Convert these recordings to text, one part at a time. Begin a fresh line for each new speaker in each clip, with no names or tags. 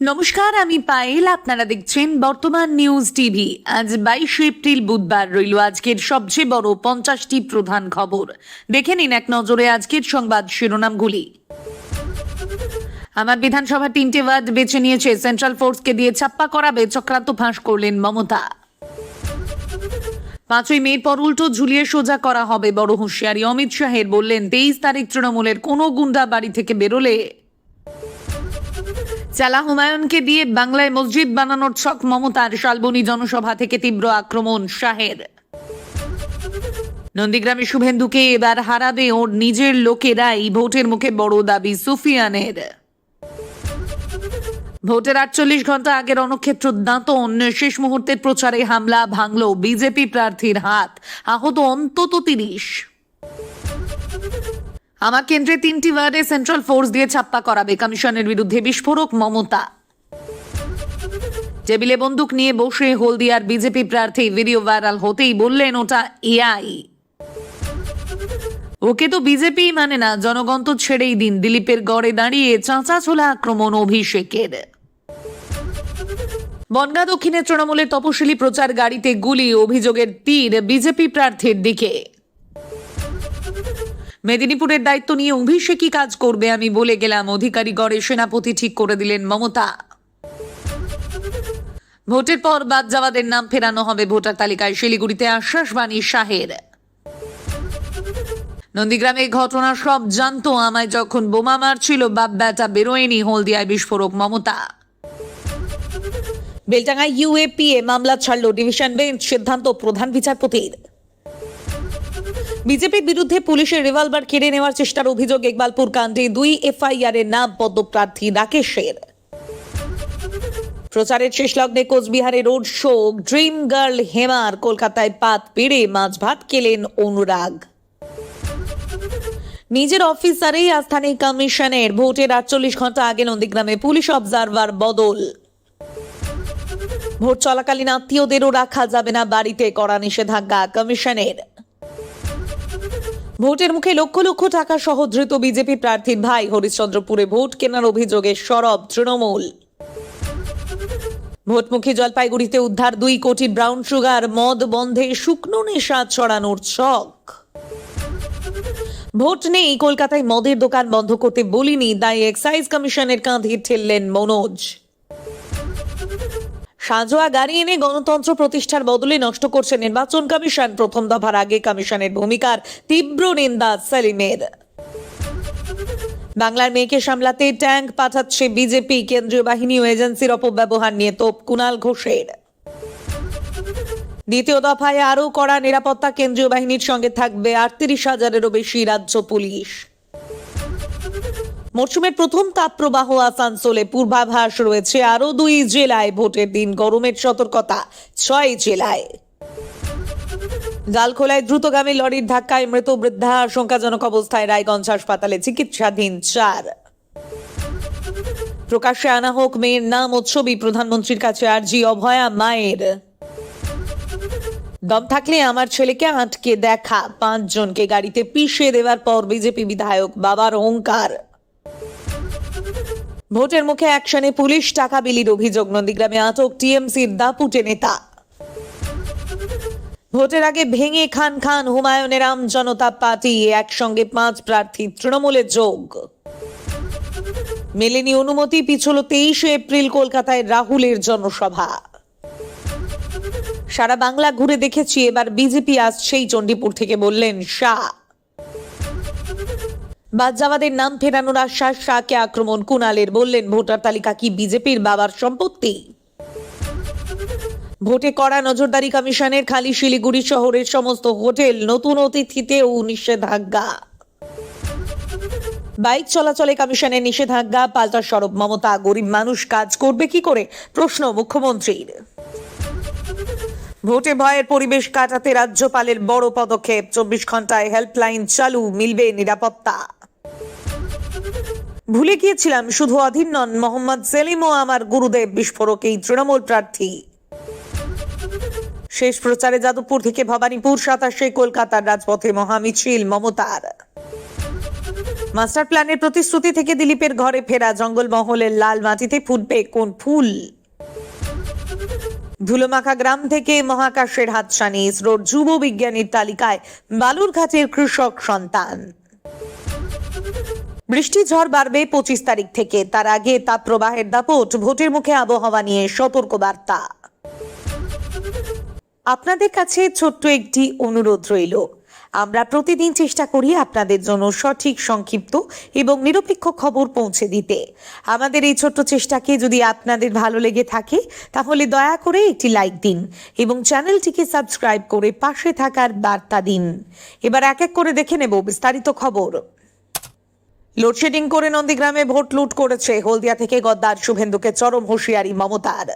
নমস্কার, আমি পায়েল। আপনারা দেখছেন বর্তমান নিউজ টিভি। আজ 22 এপ্রিল বুধবার রইল আজকের সবচেয়ে বড় 50টি প্রধান খবর। দেখে নিন এক নজরে আজকের সংবাদ শিরোনামগুলি। আমার বিধানসভা 3টে ওয়ার্ড বেছে নিয়েছে, সেন্ট্রাল ফোর্সকে দিয়ে ছাপ্পা করাবে চক্রান্ত ফাঁস করলেন মমতা। 5ই মে পর উল্টো ঝুলিয়ে সোজা করা হবে, বড় হুঁশিয়ারি অমিত শাহের। বললেন 23 তারিখ তৃণমূলের কোনো গুন্ডা বাড়ি থেকে বেরোলে চালা হুমায়ুনকে দিয়ে বাংলায় মসজিদ বানানোর ছক মমতার। শালবনী জনসভা থেকে তীব্র আক্রমণ শাহের। নন্দীগ্রামে শুভেন্দুকে এবার হারাবে ওর নিজের লোকেরাই, ভোটের মুখে বড় দাবি সুফিয়ানের। ভোটের 48 ঘন্টা আগের রণক্ষেত্র দাঁতন, শেষ মুহূর্তের প্রচারে হামলা ভাঙল বিজেপি প্রার্থীর হাত, আহত অন্তত 30। আমার কেন্দ্রে 3টি ওয়ার্ডে সেন্ট্রাল ফোর্স দিয়ে ছাপ্পা করাবে, কমিশনের বিরুদ্ধে বিস্ফোরক মমতা। টেবিলে বন্দুক নিয়ে বসে হলদিয়ার বিজেপি প্রার্থী ভিডিও ভাইরাল হতেই বললেন ওটা এআই। ওকে তো বিজেপি মানে না, জনগণ তো ছেড়েই দিন। দিলীপের গড়ে দাঁড়িয়ে চাঁচা ছোলা আক্রমণ অভিষেকের। বনগাঁ দক্ষিণে তৃণমূলের তপশিলি প্রচার গাড়িতে গুলি, অভিযোগের তীর বিজেপি প্রার্থীর দিকে। মেদিনীপুরের দায়িত্ব নিয়ে অভিষেকই কাজ করবে আমি বলে গেলাম, অধিকারী গড়ে সেনাপতি ঠিক করে দিলেন মমতা। ভোটের পর বাদ যাওয়াদের নাম ফেরানো হবে ভোটার তালিকায়, শিলিগুড়িতে আশ্বাস বাণী শাহের। নন্দীগ্রামে ঘটনা সব জানতো, আমায় যখন বোমা মারছিল বাপ বেটা বেরোয়নি, হলদিয়ায় বিস্ফোরক মমতা। বেলডাঙ্গায় ইউএপিএ মামলা ছাড়ল ডিভিশন বেঞ্চ, সিদ্ধান্ত প্রধান বিচারপতির। বিজেপির বিরুদ্ধে পুলিশের রিভলভার কেড়ে নেওয়ার চেষ্টার অভিযোগ ইকবালপুর কাণ্ডে 2 এফআইআর এর নাম পদ্মপ্রার্থী রাকেশের। প্রচারের শেষ লগ্নে কোচবিহারে রোড শো, ড্রিম গার্ল হেমার। কলকাতায় পাত পেড়ে মাছ ভাত খেলেন অনুরাগ। নিজের অফিসারেই আস্থা নেই কমিশনের, ভোটের 48 ঘন্টা আগে নন্দীগ্রামে পুলিশ অবজারভার বদল। ভোট চলাকালীন আত্মীয়দেরও রাখা যাবে না বাড়িতে, কড়া নিষেধাজ্ঞা কমিশনের। ভোটের মুখে লক্ষ লক্ষ টাকা সহ ধৃত বিজেপি প্রার্থীর ভাই, হরিশ্চন্দ্রপুরে ভোট কেনার অভিযোগে সরব তৃণমূল। ভোটমুখী জলপাইগুড়িতে উদ্ধার 2 কোটি ব্রাউন সুগার, মদ বন্ধে শুকনো নেশা ছড়ানোর ছক। ভোট নেই, কলকাতায় মদের দোকান বন্ধ করতে বলিনি, দায় এক্সাইজ কমিশনের কাঁধে ঠেললেন মনোজ। সাজোয়া গাড়ি এনে গণতন্ত্র প্রতিষ্ঠার বদলে নষ্ট করছে নির্বাচন কমিশন, প্রথম দফার আগে কমিশনের ভূমিকার তীব্র নিন্দা সেলিমের। বাংলার মেয়েকে সামলাতে ট্যাঙ্ক পাঠাচ্ছে বিজেপি, কেন্দ্রীয় বাহিনী ও এজেন্সির অপব্যবহার নিয়ে তোপ কুণাল ঘোষের। দ্বিতীয় দফায় আরও কড়া নিরাপত্তা, কেন্দ্রীয় বাহিনীর সঙ্গে থাকবে 38,000-এরও বেশি রাজ্য পুলিশ। মরশুমের প্রথম তাপপ্রবাহ আসানসোলে, পূর্বাভাস রয়েছে আরও 2 জেলায়। ভোটের দিন গরমের সতর্কতা 6 জেলায়। ডালখোলায় দ্রুতগামী লরির ধাক্কায় মৃত বৃদ্ধা, আশঙ্কাজনক অবস্থায় রায়গঞ্জ হাসপাতালে চিকিৎসাধীন 4। প্রকাশ্যে আনা হোক মেয়ের নাম ও ছবি, প্রধানমন্ত্রীর কাছে আর্জি অভয়া মায়ের। দম থাকলে আমার ছেলেকে আটকে দেখা, 5 জনকে গাড়িতে পিষে দেওয়ার পর বিজেপি বিধায়ক বাবার হুঙ্কার। ভোটের মুখে অ্যাকশনে পুলিশ, টাকা বিলির অভিযোগ, নন্দীগ্রামে আটক টিএমসির দাপুটে নেতা। ভোটের আগে ভেঙে খান খান হুমায়ুনের আম জনতা পার্টি, একসঙ্গে 5 প্রার্থী তৃণমূলের যোগ। মেলেনি অনুমতি, পিছল 23 এপ্রিল কলকাতায় রাহুলের জনসভা। সারা বাংলা ঘুরে দেখেছি, এবার বিজেপি আসছেই চণ্ডীপুর থেকে, বললেন শাহ। বাদ যাওয়াদের নাম ফেরানোর আশ্বাস, শাহকে আক্রমণ কুণালের। বললেন ভোটার তালিকা কি বিজেপির বাবার সম্পত্তি? ভোটে কড়া নজরদারি কমিশনের, খালি শিলিগুড়ি শহরের সমস্ত হোটেল, নতুন অতিথিতেও নিষেধাজ্ঞা। বাইক চলাচলে কমিশনের নিষেধাজ্ঞা, পাল্টা সরব মমতা। গরিব মানুষ কাজ করবে কি করে, প্রশ্ন মুখ্যমন্ত্রীর। ভোটে ভয়ের পরিবেশ কাটাতে রাজ্যপালের বড় পদক্ষেপ, 24 ঘন্টায় হেল্পলাইন চালু, মিলবে নিরাপত্তা। ভুলে গিয়েছিলাম শুধু অধীর নন, মোহাম্মদ সেলিমও আমার গুরুদেব, বিস্ফোরক এই তৃণমূল প্রার্থী। শেষ প্রচারে যাদবপুর থেকে ভবানীপুর, 27 কলকাতার রাজপথে মহামিছিল মমতার। মাস্টার প্ল্যানের প্রতিশ্রুতি থেকে দিলীপের ঘরে ফেরা, জঙ্গলমহলের লাল মাটিতে ফুটবে কোন ফুল? ধুলোমাখা গ্রাম থেকে মহাকাশের হাতছানি, ইসরোর যুব বিজ্ঞানীর তালিকায় বালুরঘাটের কৃষক সন্তান। বৃষ্টি ঝড় বাড়বে 25 তারিখ থেকে, তার আগে তাপপ্রবাহের দাপট, ভোটের মুখে আবহাওয়া নিয়ে সতর্ক বার্তা। আপনাদের কাছে ছোট্ট একটি অনুরোধ রইল, আমরা প্রতিদিন চেষ্টা করি আপনাদের জন্য সঠিক, সংক্ষিপ্ত এবং নিরপেক্ষ খবর পৌঁছে দিতে। আমাদের এই ছোট্ট চেষ্টাকে যদি আপনাদের ভালো লেগে থাকে তাহলে দয়া করে একটি লাইক দিন এবং চ্যানেলটিকে সাবস্ক্রাইব করে পাশে থাকার বার্তা দিন। এবার এক এক করে দেখে নেব বিস্তারিত খবর। লোডশেডিং করে নন্দীগ্রামে ভোট লুট করেছে, হলদিয়া থেকে গদ্দার শুভেন্দুকে চরম হুঁশিয়ারি মমতার।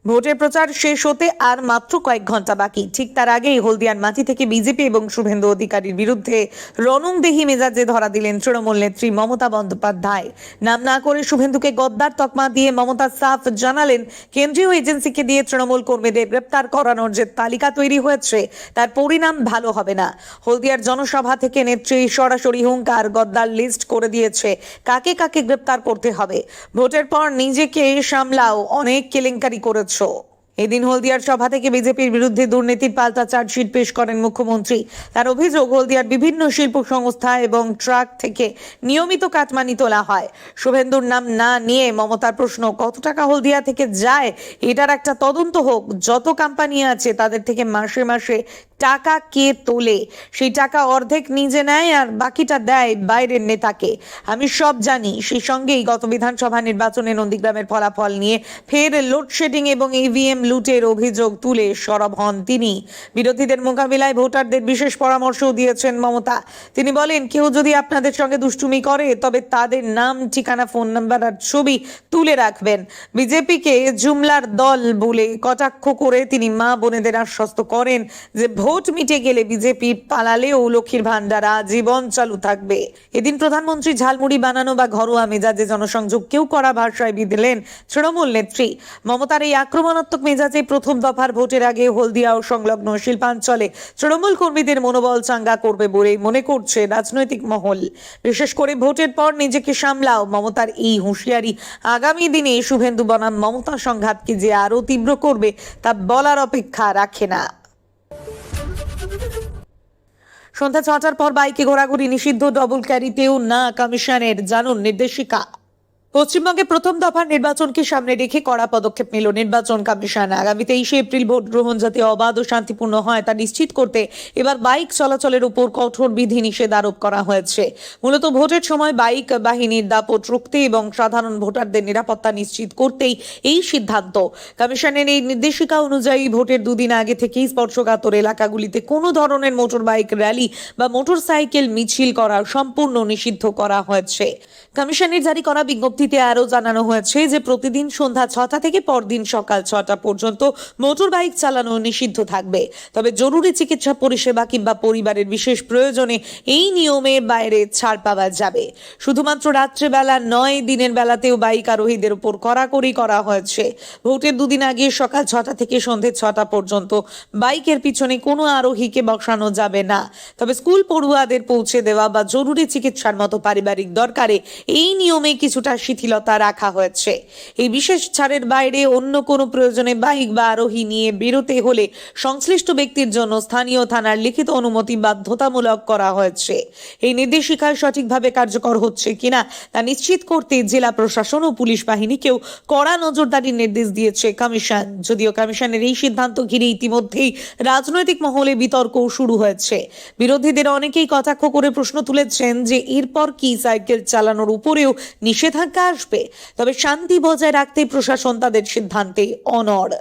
ভোটের প্রচার শেষ হতে আর মাত্র কয়েক ঘন্টা বাকি, ঠিক তার আগেই হলদিয়ার মাটি থেকে বিজেপি এবং শুভেন্দু অধিকারীর বিরুদ্ধে রণংদেহী মেজাজে ধরা দিলেন তৃণমূল নেত্রী মমতা বন্দ্যোপাধ্যায়। নাম না করে শুভেন্দুকে গদ্দার তকমা দিয়ে মমতা সাফ জানালেন, কেন্দ্রীয় এজেন্সিকে দিয়ে তৃণমূল কর্মীদের গ্রেপ্তার করানোর যে তালিকা তৈরি হয়েছে তার পরিণাম ভালো হবে না। হলদিয়ার জনসভা থেকে নেত্রী সরাসরি হুঙ্কার, গদ্দার লিস্ট করে দিয়েছে কাকে কাকে গ্রেপ্তার করতে হবে। ভোটের পর নিজেকে সামলাও, অনেক কেলেঙ্কারি করেছে। এদিন হলদিয়ার সভা থেকে বিজেপির বিরুদ্ধে দুর্নীতির পাল্টা চার্জশিট পেশ করেন মুখ্যমন্ত্রী। তার অভিযোগ, হলদিয়ার বিভিন্ন শিল্প সংস্থা এবং ট্রাক থেকে নিয়মিত কাটমানি তোলা হয়। শুভেন্দুর নাম না নিয়ে মমতার প্রশ্ন, কত টাকা হলদিয়া থেকে যায় এটার একটা তদন্ত হোক। যত কোম্পানি আছে তাদের থেকে মাসে মাসে টাকা কে তোলে, সেই টাকা অর্ধেক নিজে নেয় আর বাকিটা দেয় বাইরের নেতাকে। আমি সব জানি। সেই সঙ্গেই গত বিধানসভা নির্বাচনে নন্দীগ্রামের ফলাফল নিয়ে ফের লোডশেডিং এবং ইভিএম লুটের অভিযোগ তুলে সরব হন তিনি। বিরোধীদের মোকাবিলায় ভোটারদের বিশেষ পরামর্শও দিয়েছেন মমতা। তিনি বলেন, কেউ যদি আপনাদের সঙ্গে দুষ্টুমি করে তবে তাদের নাম, ঠিকানা, ফোন নাম্বার আর ছবি তুলে রাখবেন। বিজেপিকে জুমলার দল বলে কটাক্ষ করে তিনি মা বোনেদের আশ্বস্ত করেন যে ভোট মিটে গেলে বিজেপি পালালেও লক্ষ্মীর ভান্ডার আজীবন চালু থাকবে। এদিন প্রধানমন্ত্রী ঝালমুড়ি বানানো বা ঘরোয়া মেজাজে জনসংযোগ কেউ করা ভাষায় বিধলেন তৃণমূল নেত্রী। মমতার এই আক্রমণাত্মক মেজাজে প্রথম দফার ভোটের আগে হলদিয়া ও সংলগ্ন শিল্পাঞ্চলে তৃণমূল কর্মীদের মনোবল চাঙ্গা করবে বলে মনে করছে রাজনৈতিক মহল। বিশেষ করে ভোটের পর নিজেকে সামলাও, মমতার এই হুঁশিয়ারি আগামী দিনে শুভেন্দু বনাম মমতা সংঘাতকে যে আরো তীব্র করবে তা বলার অপেক্ষা রাখে না। সন্ধ্যা 6টার পর বাইকে ঘোরাঘুরি নিষিদ্ধ, ডবল ক্যারিতেও না কমিশনের, জানুন নির্দেশিকা। পশ্চিমবঙ্গে প্রথম দফার নির্বাচনকে সামনে রেখে কড়া পদক্ষেপ নিল নির্বাচন কমিশন। আগামী 23শে এপ্রিল ভোট গ্রহণ যাতে অবাধ ও শান্তিপূর্ণ হয় তা নিশ্চিত করতে এবার বাইক চলাচলের উপর কঠোর বিধিনিষেধ আরোপ করা হয়েছে। মূলত ভোটের সময় বাইক বাহিনীর দাপট রুখতে এবং সাধারণ ভোটারদের নিরাপত্তা নিশ্চিত করতেই এই সিদ্ধান্ত। কমিশনের এই নির্দেশিকা অনুযায়ী ভোটের দুদিন আগে থেকেই স্পর্শকাতর এলাকাগুলিতে কোনো ধরনের মোটর বাইক র্যালি বা মোটর সাইকেল মিছিল করা সম্পূর্ণ নিষিদ্ধ করা হয়েছে। কমিশনের জারি করা বিজ্ঞপ্তি আরো জানানো হয়েছে যে প্রতিদিন সন্ধ্যা 6টা থেকে পরদিন সকাল 6টা পর্যন্ত মোটর বাইক চালানো নিষিদ্ধ থাকবে। তবে জরুরি চিকিৎসা পরিষেবা কিংবা পরিবারের বিশেষ প্রয়োজনে এই নিয়মের বাইরে ছাড় পাওয়া যাবে। শুধুমাত্র রাত্রেবেলা নয়, দিনের বেলাতেও বাইক আরোহীদের উপর কড়াকড়ি করা হয়েছে। ভোটের দুদিন আগে সকাল 6টা থেকে সন্ধ্যে 6টা পর্যন্ত বাইকের পিছনে কোনো আরোহীকে বসানো যাবে না। তবে স্কুল পড়ুয়াদের পৌঁছে দেওয়া বা জরুরি চিকিৎসার মতো পারিবারিক দরকারে এই নিয়মে কিছুটা শিথিলতা রাখা হয়েছে। এই বিশেষ ছাড়ের বাইরে অন্য কোনো প্রয়োজনে বাইক বা আরোহী নিয়ে বেরোতে হলে সংশ্লিষ্ট ব্যক্তির জন্য স্থানীয় থানার লিখিত অনুমতি বাধ্যতামূলক করা হয়েছে। এই নির্দেশিকায় সঠিকভাবে কার্যকর হচ্ছে কিনা তা নিশ্চিত করতে জেলা প্রশাসন ও পুলিশ বাহিনীকেও কড়া নজরদারির নির্দেশ দিয়েছে কমিশন। যদিও কমিশনের এই সিদ্ধান্ত ঘিরে ইতিমধ্যেই রাজনৈতিক মহলে বিতর্ক শুরু হয়েছে। বিরোধীদের অনেকেই কটাক্ষ করে প্রশ্ন তুলেছেন যে এরপর কি সাইকেল চালানোর উপরেও নিষেধাজ্ঞা আসবে। তবে শান্তি বজায় রাখতে প্রশাসন তাদের সিদ্ধান্তে অনড়।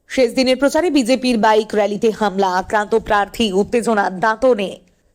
শেষ দিনের প্রচারে বিজেপির বাইক র্যালিতে হামলা, আক্রান্ত প্রার্থী, উত্তেজনা দাঁতনে।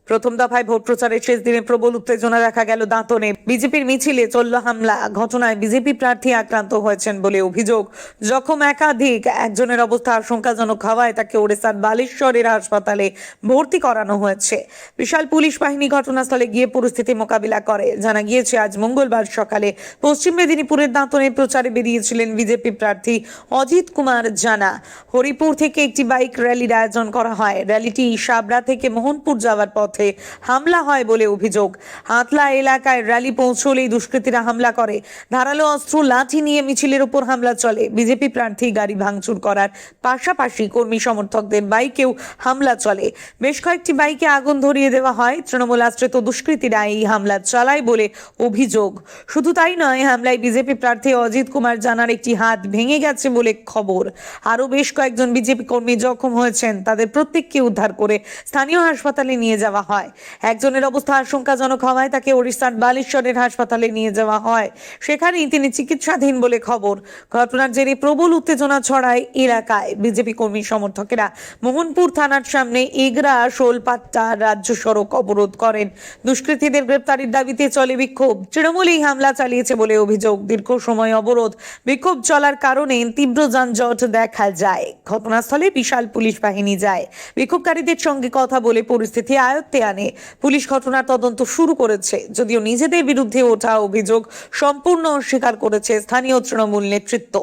প্রথম দফায় ভোট প্রচারের শেষ দিনে প্রবল উত্তেজনা দেখা গেল দাঁতনে। বিজেপির মিছিলে চলল হামলা। ঘটনায় বিজেপি প্রার্থী আক্রান্ত হয়েছেন বলে অভিযোগ। জখম একাধিক। একজনের অবস্থা আশঙ্কাজনক হওয়ায় তাকে ওড়িশার বালেশ্বরের হাসপাতালে ভর্তি করানো হয়েছে। বিশাল পুলিশ বাহিনী ঘটনাস্থলে গিয়ে পরিস্থিতি মোকাবিলা করে। জানা গিয়েছে, আজ মঙ্গলবার সকালে পশ্চিম মেদিনীপুরের দাঁতনে প্রচারে বেরিয়েছিলেন বিজেপি প্রার্থী অজিত কুমার জানা। হরিপুর থেকে একটি বাইক র্যালির আয়োজন করা হয়। র্যালিটি সাবরা থেকে মোহনপুর যাওয়ার পথে পথে হামলা হয় বলে অভিযোগ। হাতলা এলাকায় র্যালি পৌঁছলেই দুষ্কৃতীরা হামলা করে। ধারালো অস্ত্র লাঠি নিয়ে মিছিলের উপর হামলা চলে। বিজেপি প্রার্থী গাড়ি ভাঙচুর করার পাশাপাশি কর্মী সমর্থকদের বাইকেও হামলা চলে। বেশ কয়েকটি বাইকে আগুন ধরিয়ে দেওয়া হয়। তৃণমূল আশ্রিত দুষ্কৃতীরা এই হামলা চালায় বলে অভিযোগ। শুধু তাই নয়, হামলায় বিজেপি প্রার্থী অজিত কুমার জানার একটি হাত ভেঙে গেছে বলে খবর। আরো বেশ কয়েকজন বিজেপি কর্মী জখম হয়েছেন। তাদের প্রত্যেককে উদ্ধার করে স্থানীয় হাসপাতালে নিয়ে যাওয়া হয়। একজনের অবস্থা আশঙ্কাজনক হওয়ায় তাকে ওড়িশার বালেশ্বরের হাসপাতালে নিয়ে যাওয়া হয়। সেখানেই তিনি চিকিৎসাধীন বলে খবর। ঘটনার জেরে প্রবল উত্তেজনা ছড়ায় এলাকায়। বিজেপি কর্মী সমর্থকেরা মোহনপুর থানার সামনে এগরা শোলপাট্টা রাজ্য সড়ক অবরোধ করেন। দুষ্কৃতীদের গ্রেপ্তারের দাবিতে চলে বিক্ষোভ। তৃণমূল এই হামলা চালিয়েছে বলে অভিযোগ। দীর্ঘ সময় অবরোধ বিক্ষোভ চলার কারণে তীব্র যানজট দেখা যায়। ঘটনাস্থলে বিশাল পুলিশ বাহিনী যায়। বিক্ষোভকারীদের সঙ্গে কথা বলে পরিস্থিতি আয়ত্তে আনে। পুলিশ ঘটনার তদন্ত শুরু করেছে, যদিও নিজেদের বিরুদ্ধে ওঠা অভিযোগ সম্পূর্ণ অস্বীকার করেছে স্থানীয় তৃণমূল নেতৃত্ব।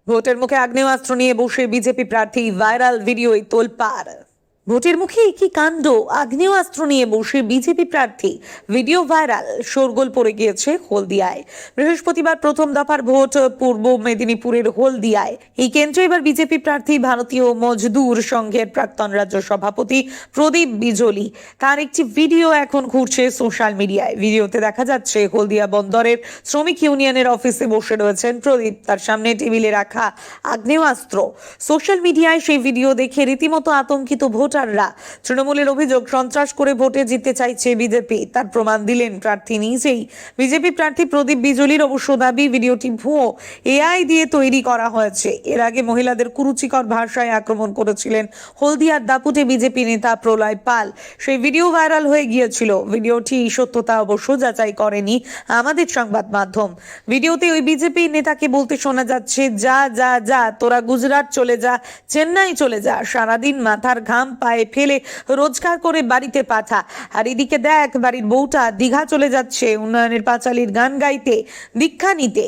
ভোটের মুখে আগ্নেয়াস্ত্র নিয়ে বসে বিজেপি প্রার্থী, ভাইরাল ভিডিওয় তোলপাড়। ভোটের মুখে কি কাণ্ড! আগ্নেয়াস্ত্র নিয়ে বসে বিজেপি প্রার্থী, ভিডিও ভাইরাল। শোরগোল পড়ে গিয়েছে হলদিয়ায়। বৃহস্পতিবার প্রথম দফার ভোট পূর্ব মেদিনীপুরের হলদিয়ায়। এই কেন্দ্রে এবার বিজেপি প্রার্থী ভারতীয় মজদুর সংঘের প্রাক্তন রাজ্য সভাপতি প্রদীপ বিজলি। তার একটি ভিডিও এখন ঘুরছে সোশ্যাল মিডিয়ায়। ভিডিওতে দেখা যাচ্ছে হলদিয়া বন্দরের শ্রমিক ইউনিয়নের অফিসে বসে রয়েছেন প্রদীপ। তার সামনে টেবিলে রাখা আগ্নেয়াস্ত্র। সোশ্যাল মিডিয়ায় সেই ভিডিও দেখে রীতিমতো আতঙ্কিত ভোটাররা। তৃণমূলের অভিযোগ, সন্ত্রাস করে ভোটে জিততে চাইছে বিজেপি। তার প্রমাণ দিলেন প্রার্থী নিজেই। বিজেপি প্রার্থী প্রদীপ বিজলির অবশ্য দাবি, ভিডিওটি ভুয়ো, এআই দিয়ে তৈরি করা হয়েছে। এর আগে মহিলাদের কুরুচিকর ভাষায় আক্রমণ করেছিলেন হলদিয়ার দাপুটে বিজেপি নেতা প্রলয় পাল। সেই ভিডিও ভাইরাল হয়ে গিয়েছিল। ভিডিওটি সত্যতা অবশ্য যাচাই করেনি আমাদের সংবাদ মাধ্যম। ভিডিওতে ওই বিজেপি নেতাকে বলতে শোনা যাচ্ছে, যা যা যা, তোরা গুজরাট চলে যা, চেন্নাই চলে যা, সারাদিন মাথার ঘাম পায়ে ফেলে রোজগার করে বাড়িতে পাঠা। আর এদিকে দেখ, বাড়ির বউটা দীঘা চলে যাচ্ছে উন্নয়নের পাঁচালীর গান গাইতে, দীক্ষা নিতে।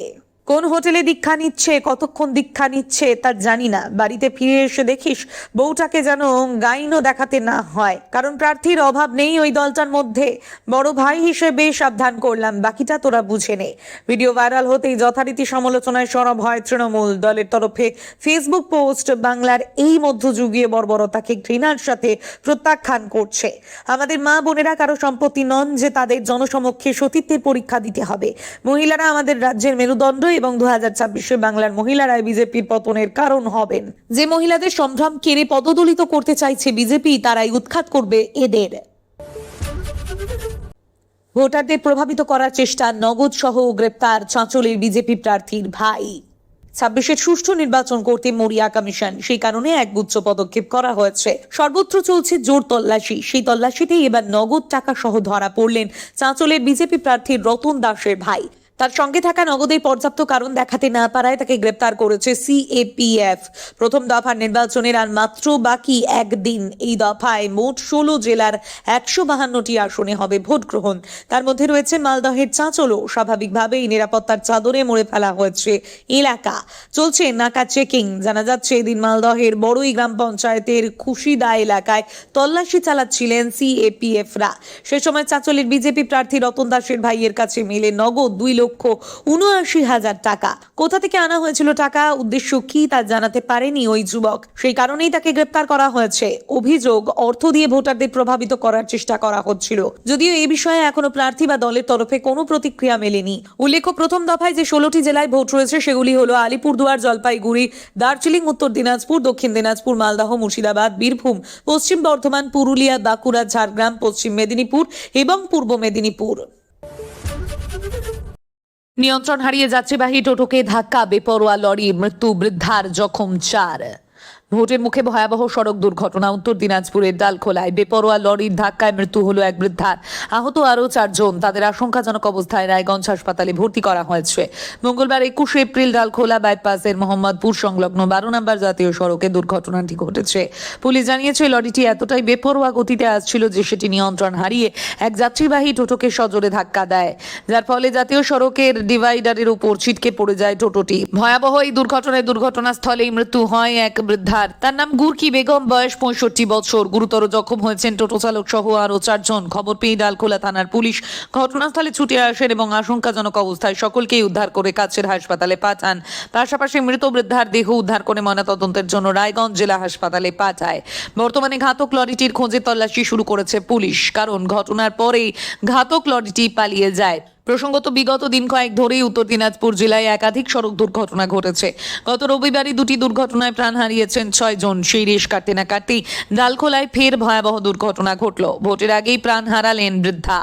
কোন হোটেলে দীক্ষা নিচ্ছে, কতক্ষণ দীক্ষা নিচ্ছে তা জানি না। বাড়িতে ফিরে এসে দেখিস বউটাকে যেন গাইনও দেখাতে না হয়। কারণ প্রার্থীর অভাব নেই ওই দলটার মধ্যে। বড় ভাই হিসেবে সাবধান করলাম, বাকিটা তোরা বুঝে নে। ভিডিও ভাইরাল হতেই যথারীতি সমালোচনায় সরব হয় তৃণমূল। দলের তরফে ফেসবুক পোস্ট, বাংলার এই মধ্যযুগীয় বর্বরতাকে ঘৃণার সাথে প্রত্যাখ্যান করছে। আমাদের মা বোনেরা কারো সম্পত্তি নন যে তাদের জনসমক্ষে সতীত্বের পরীক্ষা দিতে হবে। মহিলারা আমাদের রাজ্যের মেরুদণ্ড এবং 2026-এ বাংলার মহিলারাই বিজেপির পতনের কারণ হবেন। যে মহিলাদের সম্ভ্রম কেড়ে পদদলিত করতে চাইছে বিজেপি, তারাই উৎখাত করবে এদের। ভোটারদের প্রভাবিত করার চেষ্টা, নগদ সহ গ্রেপ্তার চাঁচলের বিজেপি প্রার্থীর ভাই। 26-এর সুষ্ঠু নির্বাচন করতে মরিয়া কমিশন, সেই কারণে একগুচ্ছ পদক্ষেপ করা হয়েছে। সর্বত্র চলছে জোর তল্লাশি। সেই তল্লাশিতেই এবার নগদ টাকা সহ ধরা পড়লেন চাঁচলের বিজেপি প্রার্থী রতন দাসের ভাই। তার সঙ্গে থাকা নগদের পর্যাপ্ত কারণ দেখাতে না পারায় তাকে গ্রেপ্তার করেছে সিএপিএফ। প্রথম দফার নির্বাচনের আর মাত্র বাকি একদিন। এই দফায় মোট 16 জেলার 152টি আসনে হবে ভোট গ্রহণ। তার মধ্যে রয়েছে মালদহের চাঁচলও। স্বাভাবিকভাবেই নিরাপত্তার চাদরে মুড়ে ফেলা হয়েছে এলাকা। চলছে নাকা চেকিং। জানা যাচ্ছে এদিন মালদহের বড়ই গ্রাম পঞ্চায়েতের খুশিদা এলাকায় তল্লাশি চালাচ্ছিলেন সিএপিএফরা। সে সময় চাঁচলের বিজেপি প্রার্থী রতন দাসের ভাইয়ের কাছে মেলে নগদ 2,79,000 টাকা। কোথা থেকে আনা হয়েছিল টাকা, উদ্দেশ্য কি তা জানাতে পারেনি ওই যুবক। সেই কারণেই তাকে গ্রেপ্তার করা হয়েছে। অভিযোগ, অর্থ দিয়ে ভোটারদের প্রভাবিত করার চেষ্টা করা হচ্ছিল। যদিও এই বিষয়ে এখনো প্রার্থী বা দলের তরফে কোনো প্রতিক্রিয়া মেলেনি। উল্লেখ্য, প্রথম দফায় যে 16টি জেলায় ভোট রয়েছে সেগুলি হলো আলিপুরদুয়ার, জলপাইগুড়ি, দার্জিলিং, উত্তর দিনাজপুর, দক্ষিণ দিনাজপুর, মালদহ, মুর্শিদাবাদ, বীরভূম, পশ্চিম বর্ধমান, পুরুলিয়া, বাঁকুড়া, ঝাড়গ্রাম, পশ্চিম মেদিনীপুর এবং পূর্ব মেদিনীপুর। নিয়ন্ত্রণ হারিয়ে যাত্রীবাহী টোটোকে ধাক্কা, বেপরোয়া লরি, মৃত্যু, বৃদ্ধার জখম 4। ভোটের মুখে ভয়াবহ সড়ক দুর্ঘটনা। উত্তর দিনাজপুরের ডালখোলায় বেপরোয়া লরির ধাক্কায় মৃত্যু হলো এক বৃদ্ধার। আহত আরও 4 জন। তাদের আশঙ্কাজনক অবস্থায় রায়গঞ্জ হাসপাতালে ভর্তি করা হয়েছে। মঙ্গলবার 21 এপ্রিল ডালখোলা বাইপাসের মোহাম্মদপুর সংলগ্ন 12 নম্বর জাতীয় সড়কে দুর্ঘটনাটি ঘটেছে। পুলিশ জানিয়েছে লরিটি এতটাই বেপরোয়া গতিতে আসছিল যে সেটি নিয়ন্ত্রণ হারিয়ে এক যাত্রীবাহী টোটোকে সজোরে ধাক্কা দেয়, যার ফলে জাতীয় সড়কের ডিভাইডারের উপর ছিটকে পড়ে যায় টোটোটি। ভয়াবহ এই দুর্ঘটনাস্থলেই মৃত্যু হয় এক বৃদ্ধা। উদ্ধার। তার নাম গুরকি বেগম, বয়স 65 বছর। গুরুতর জখম হয়েছেন টোটো চালক সহ আরো 4 জন। খবর পেয়ে ডালখোলা থানার পুলিশ ঘটনাস্থলে ছুটে আসেন এবং আশঙ্কাজনক অবস্থায় সকলকেই উদ্ধার করে কাছের হাসপাতালে পাঠান। পাশাপাশি মৃত বৃদ্ধার দেহ উদ্ধার করে ময়নাতদন্তের জন্য রায়গঞ্জ জেলা হাসপাতালে পাঠায়। বর্তমানে ঘাতক লরিটির খোঁজে তল্লাশি শুরু করেছে পুলিশ, কারণ ঘটনার পরেই ঘাতক লরিটি পালিয়ে যায়। প্রসঙ্গত, বিগত দিন কয়েক ধরেই উত্তর দিনাজপুর জেলায় একাধিক সড়ক দুর্ঘটনা ঘটেছে। গত রবিবারই দুটি দুর্ঘটনায় প্রাণ হারিয়েছেন 6 জন। সেই রেশ কাটতে না কাটতেই ডালখোলায় ফের ভয়াবহ দুর্ঘটনা ঘটল। ভোটের আগেই প্রাণ হারালেন বৃদ্ধা।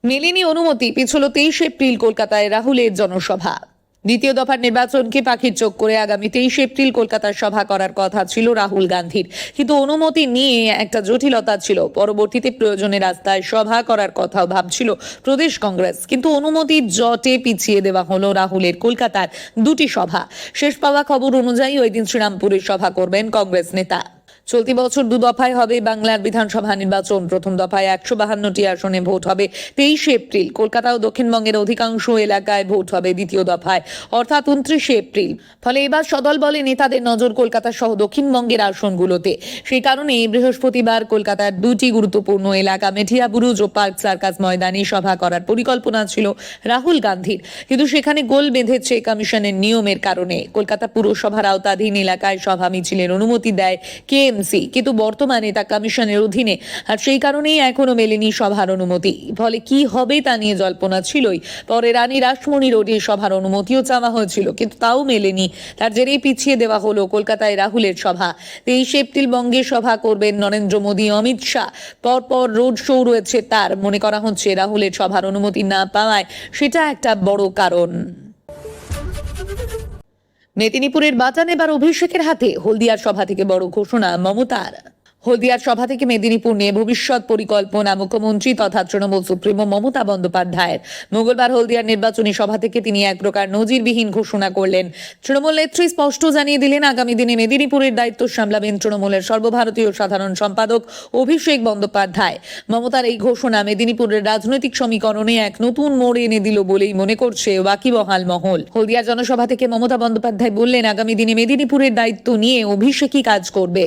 মেলেনি অনুমতি, পিছল 23 এপ্রিল কলকাতায় রাহুলের জনসভা। দ্বিতীয় দফার নির্বাচনকে পাখির চোখ করে আগামী 23 এপ্রিল কলকাতার সভা করার কথা ছিল রাহুল গান্ধীর, কিন্তু অনুমতি নিয়ে একটা জটিলতা ছিল। পরবর্তীতে প্রয়োজনে রাস্তায় সভা করার কথাও ভাবছিল প্রদেশ কংগ্রেস, কিন্তু অনুমতির জটে পিছিয়ে দেওয়া হলো রাহুলের কলকাতার দুটি সভা। শেষ পাওয়া খবর অনুযায়ী ওই দিন শ্রীরামপুরে সভা করবেন কংগ্রেস নেতা। চলতি বছর 2 দফায় হবে বাংলার বিধানসভা নির্বাচন। প্রথম দফায় 152টি আসনে ভোট হবে 23 এপ্রিল। কলকাতা ও দক্ষিণবঙ্গের অধিকাংশ এলাকায় ভোট হবে দ্বিতীয় দফায়, অর্থাৎ 29 এপ্রিল। ফলে এবার সদল বলে নেতাদের নজর কলকাতা সহ দক্ষিণবঙ্গের আসনগুলোতে। সেই কারণে বৃহস্পতিবার কলকাতার দুটি গুরুত্বপূর্ণ এলাকা মেঠিয়াবুরুজ ও পার্ক সার্কাস ময়দানে সভা করার পরিকল্পনা ছিল রাহুল গান্ধীর, কিন্তু সেখানে গোল বেঁধেছে কমিশনের নিয়মের কারণে। কলকাতা পুরসভার আওতাধীন এলাকায় সভা মিছিলের অনুমতি দেয় কেএমসি, কিন্তু বর্তমানে তা কমিশনের অধীনে, আর সেই কারণেই এখনো মেলেনি সভার অনুমতি। ফলে কি হবে তা নিয়ে জল্পনা ছিলই। পরে রানী রাসমণি রোডে সভার অনুমতিও চাওয়া হয়েছিল, কিন্তু তাও মেলেনি। তার জেরেই পিছিয়ে দেওয়া হলো কলকাতায় রাহুলের সভা। 23 এপ্রিল বঙ্গে সভা করবেন নরেন্দ্র মোদী, অমিত শাহ। পরপর রোড শো রয়েছে তার। মনে করা হচ্ছে রাহুলের সভার অনুমতি না পাওয়ায় সেটা একটা বড় কারণ। মেদিনীপুরের বাজান এবার অভিষেকের হাতে। হলদিয়ার সভা থেকে বড় ঘোষণা মমতার। হলদিয়ার সভা থেকে মেদিনীপুর নিয়ে ভবিষ্যৎ পরিকল্পনা মুখ্যমন্ত্রী তথা তৃণমূল সুপ্রিমো মমতা বন্দ্যোপাধ্যায়ের। মঙ্গলবার হলদিয়ার নির্বাচনী সভা থেকে তিনি এক প্রকার নজিরবিহীন ঘোষণা করলেন। তৃণমূল নেত্রী স্পষ্ট জানিয়ে দিলেন, আগামী দিনে মেদিনীপুরের দায়িত্ব সামলাবেন তৃণমূলের সর্বভারতীয় সাধারণ সম্পাদক অভিষেক বন্দ্যোপাধ্যায়। মমতার এই ঘোষণা মেদিনীপুরের রাজনৈতিক সমীকরণে এক নতুন মোড় এনে দিল বলেই মনে করছে ওয়াকিবহাল মহল। হলদিয়ার জনসভা থেকে মমতা বন্দ্যোপাধ্যায় বললেন, আগামী দিনে মেদিনীপুরের দায়িত্ব নিয়ে অভিষেকই কাজ করবে।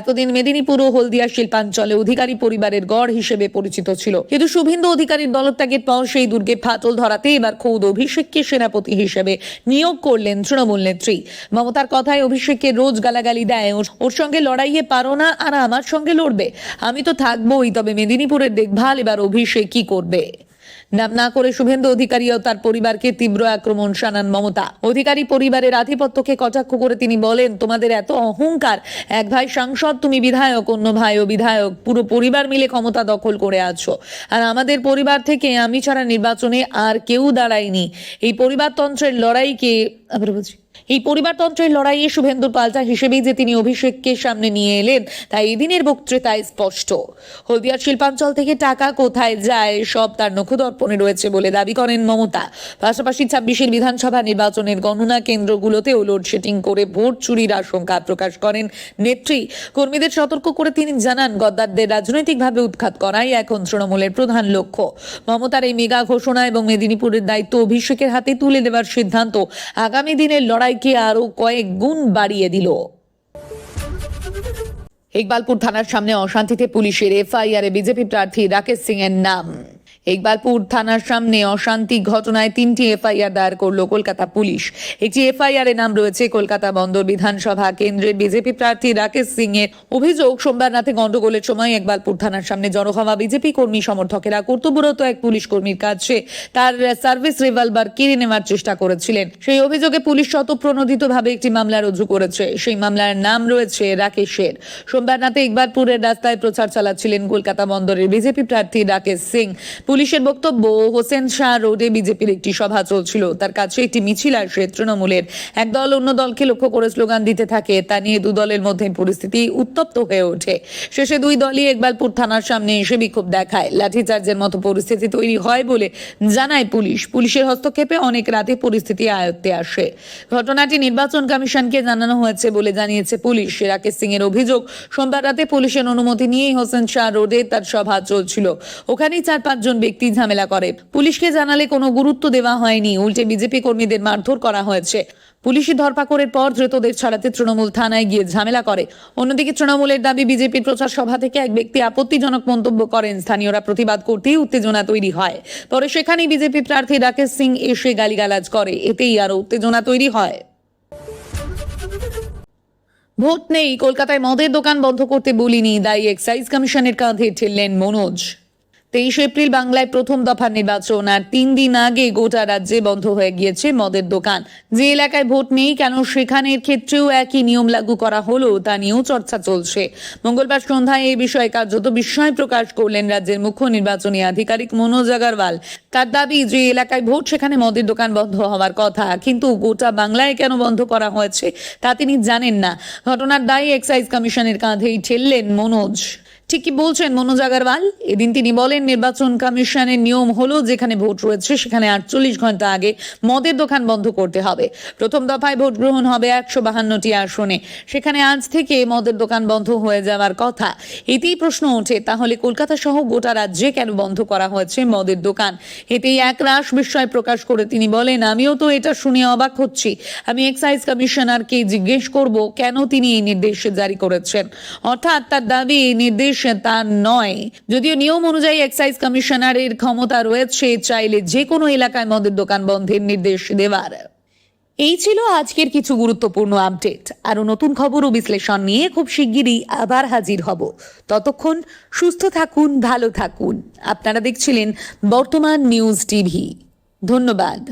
এতদিন মেদিনীপুর হলদিয়া শিল্পাঞ্চলে অধিকারী পরিবারের গড় হিসেবে পরিচিত ছিল, কিন্তু শুভেন্দু অধিকারীর দলত্যাগের পর সেই দুর্গে ফাটল ধরাতে এবার খোদ অভিষেককে সেনাপতি হিসেবে নিয়োগ করলেন তৃণমূল নেত্রী। মমতার কথায় অভিষেককে রোজ গালাগালি দেয়, ওর সঙ্গে লড়াইয়ে পারো না আর আমার সঙ্গে লড়বে, আমি তো থাকবোই, তবে মেদিনীপুরের দেখভাল এবার অভিষেক কি করবে। নাম না করে শুভেন্দু অধিকারী ও তার পরিবারকে তীব্র আক্রমণ শানান মমতা। অধিকারী পরিবারের আধিপত্যকে কটাক্ষ করে তিনি বলেন, তোমাদের এত অহংকার, এক ভাই সাংসদ, তুমি বিধায়ক, অন্য ভাইও বিধায়ক, পুরো পরিবার মিলে ক্ষমতা দখল করে আছো। আর আমাদের পরিবার থেকে আমি ছাড়া নির্বাচনে আর কেউ দাঁড়ায়নি। এই পরিবারতন্ত্রের লড়াইকে এই পরিবারতন্ত্রের লড়াইয়ে শুভেন্দুর পাল্টা হিসেবেই যে তিনি অভিষেককে সামনে নিয়ে এলেন, তাই এদিনের বক্তৃতায় স্পষ্ট। হলদিয়ার শিল্পাঞ্চল থেকে টাকা কোথায় যায় সব তার নখদর্পণে রয়েছে বলে দাবি করেন মমতা। পাশাপাশি 26 বিধানসভা নির্বাচনের গণনা কেন্দ্রগুলোতেও লোডশেডিং করে ভোট চুরির আশঙ্কা প্রকাশ করেন নেত্রী। কর্মীদের সতর্ক করে তিনি জানান, গদ্দারদের রাজনৈতিকভাবে উৎখাত করাই এখন তৃণমূলের প্রধান লক্ষ্য। মমতার এই মেগা ঘোষণা এবং মেদিনীপুরের দায়িত্ব অভিষেকের হাতে তুলে দেওয়ার সিদ্ধান্ত আগামী দিনের লড়াইকে আরো কয়েক গুণ বাড়িয়ে দিল। ইকবালপুর থানার সামনে অশান্তিতে পুলিশের এফআইআরে বিজেপি প্রার্থী রাকেশ সিং এর নাম। ইকবালপুর থানার সামনে অশান্তি ঘটনায় 3টি এফআইআর দায়ের করল কলকাতা পুলিশ। একটি এফআইআর এর নাম রয়েছে কলকাতা বন্দর বিধানসভা কেন্দ্রের বিজেপি প্রার্থী রাকেশ সিং এর। অভিযোগ, সোমবার রাতে গন্ডগোলের সময় ইকবালপুর থানার সামনে জড়ো হওয়া বিজেপি কর্মী সমর্থকেরা কর্তব্যরত এক পুলিশ কর্মীর কাছে তার সার্ভিস রিভলভার কেড়ে নেওয়ার চেষ্টা করেছিলেন। সেই অভিযোগে পুলিশ স্বতঃপ্রণোদিতভাবে একটি মামলা রুজু করেছে। সেই মামলার নাম রয়েছে রাকেশের। সোমবার রাতে ইকবালপুরের রাস্তায় প্রচার চালাচ্ছিলেন কলকাতা বন্দরের বিজেপি প্রার্থী রাকেশ সিং। পুলিশের বক্তব্য, হোসেন শাহ রোডে বিজেপির একটি সভা চলছিল, তার কাছে একটি মিছিল আসে তৃণমূলের। এক দল অন্য দলকে লক্ষ্য করে স্লোগান দিতে থাকে। তা নিয়ে দু দলের মধ্যে পরিস্থিতি উত্তপ্ত হয়ে ওঠে। শেষে দুই দলই ইকবালপুর থানার সামনে এসে বিক্ষোভ দেখায়। লাঠিচার্জের মতো পরিস্থিতি তৈরি হয় বলে জানায় পুলিশ। পুলিশের হস্তক্ষেপে অনেক রাতে পরিস্থিতি আয়ত্তে আসে। ঘটনাটি নির্বাচন কমিশনকে জানানো হয়েছে বলে জানিয়েছে পুলিশ। রাকেশ সিং এর অভিযোগ, সোমবার রাতে পুলিশের অনুমতি নিয়েই হোসেন শাহ রোডে তার সভা চলছিল। ওখানেই 4-5 জন ব্যক্তি ঝামেলা করে। পুলিশকে জানালে কোনো গুরুত্ব দেওয়া হয়নি, উল্টে বিজেপি কর্মীদের মারধর করা হয়েছে। পুলিশি ধরপাকড়ের পর ধৃতদের ছাড়াতে তৃণমূল থানায় গিয়ে ঝামেলা করে। অন্যদিকে তৃণমূলের দাবি, বিজেপির প্রচার সভা থেকে এক ব্যক্তি আপত্তিজনক মন্তব্য করেন, স্থানীয়রা প্রতিবাদ করতেই উত্তেজনা তৈরি হয়। পরে সেখানেই বিজেপি প্রার্থী রাকেশ সিং এসে গালিগালাজ করে, এতেই আরো উত্তেজনা তৈরি হয়। ভোট নেই, কলকাতায় মদের দোকান বন্ধ করতে বলিনি, দায়ী এক্সাইজ কমিশনের কাঁধে ঠেললেন মনোজ। 23 এপ্রিল বাংলায় প্রথম দফার নির্বাচন, আর 3 দিন আগে গোটা রাজ্যে বন্ধ হয়ে গিয়েছে মদের দোকান। যে এলাকায় ভোট নেই কেন সেখানের ক্ষেত্রেও একই নিয়ম লাগু করা হলো, তা নিয়েও চর্চা চলছে। মঙ্গলবার সন্ধ্যায় এই বিষয়ে কার্যত বিস্ময় প্রকাশ করলেন রাজ্যের মুখ্য নির্বাচনী আধিকারিক মনোজ আগরওয়াল। তার দাবি, যে এলাকায় ভোট সেখানে মদের দোকান বন্ধ হওয়ার কথা, কিন্তু গোটা বাংলায় কেন বন্ধ করা হয়েছে তা তিনি জানেন না। ঘটনার দায়ী এক্সাইজ কমিশনের কাঁধেই ঠেললেন মনোজ। ঠিক কি বলছেন মনোজ আগরওয়াল? এদিন তিনি বলেন, নির্বাচন কমিশনের নিয়ম হলো যেখানে ভোট রয়েছে সেখানে 48 ঘন্টা আগে মদের দোকান বন্ধ করতে হবে। প্রথম দফায় ভোট গ্রহণ হবে 152টি আসনে, সেখানে আজ থেকে মদের দোকান বন্ধ হয়ে যাওয়ার কথা। এতেই প্রশ্ন ওঠে, তাহলে কলকাতা সহ গোটা রাজ্যে কেন বন্ধ করা হয়েছে মদের দোকান? এতেই একরাশ বিস্ময় প্রকাশ করে তিনি বলেন, আমিও তো এটা শুনে অবাক হচ্ছি। আমি এক্সাইজ কমিশনারকে জিজ্ঞেস করব কেন তিনি এই নির্দেশ জারি করেছেন। অর্থাৎ তার দাবি এই নির্দেশ তার নয়, যদিও নিয়ম অনুযায়ী এক্সাইজ কমিশনারের ক্ষমতা রয়েছে চাইলে যে কোনো এলাকায় মদের দোকান বন্ধের নির্দেশ দেওয়ার। এই ছিল আজকের কিছু গুরুত্বপূর্ণ আপডেট। আরো নতুন খবর ও বিশ্লেষণ নিয়ে খুব শিগগিরই আবার হাজির হব। ততক্ষণ সুস্থ থাকুন, ভালো থাকুন। আপনারা দেখছিলেন বর্তমান নিউজ টিভি। ধন্যবাদ।